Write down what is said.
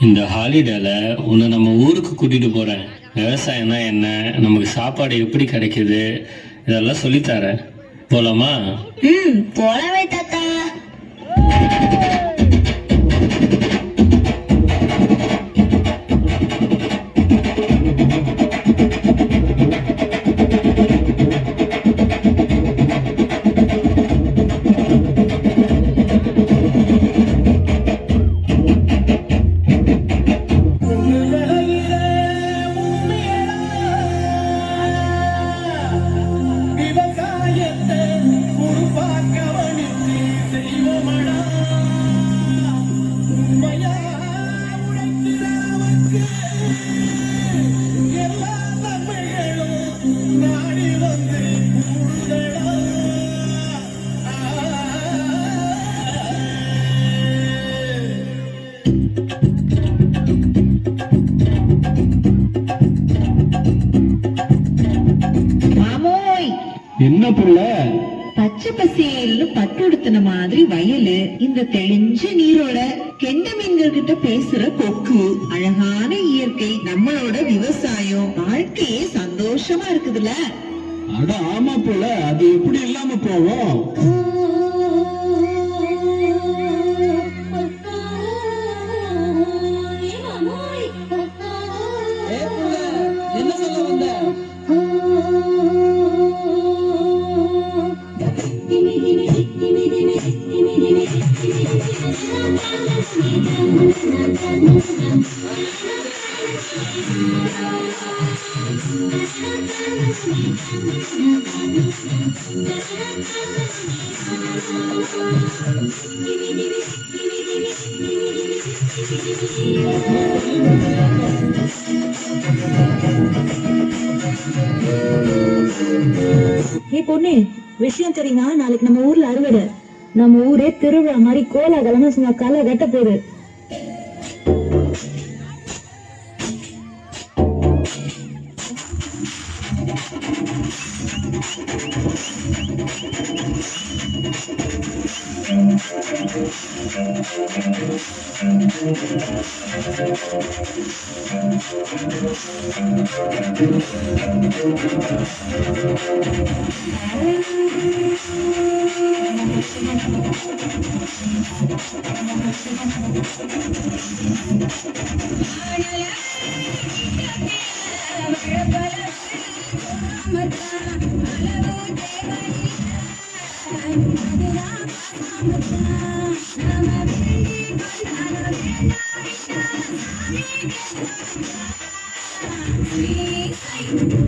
இந்த ஹாலிடேல உன்னை நம்ம ஊருக்கு கூட்டிட்டு போறேன். விவசாயம்னா என்ன, நமக்கு சாப்பாடு எப்படி கிடைக்குது, இதெல்லாம் சொல்லித்தரேன். போலாமா? போலவே தாத்தா. என்ன புள்ள? பச்சை பசேல்னு பட்டு உடுத்தின மாதிரி வயலு, இந்த தெளிஞ்ச நீரோட கெண்ட மீன்கள் கிட்ட பேசுற கொக்கு, அழகான இயற்கை, நம்மளோட விவசாயம், வாழ்க்கையே சந்தோஷமா இருக்குதுல்ல. அட ஆமா போல, அது எப்படி இல்லாம போவோம்? என்ன சொல்ல வந்த? பொண்ணு, விஷயம் தெரியுமா? நாளைக்கு நம்ம ஊர்ல அறுவடை. நம்ம ஊரே திருவிழா மாதிரி கோலாகலமா சும்மா களை கட்ட போகுது.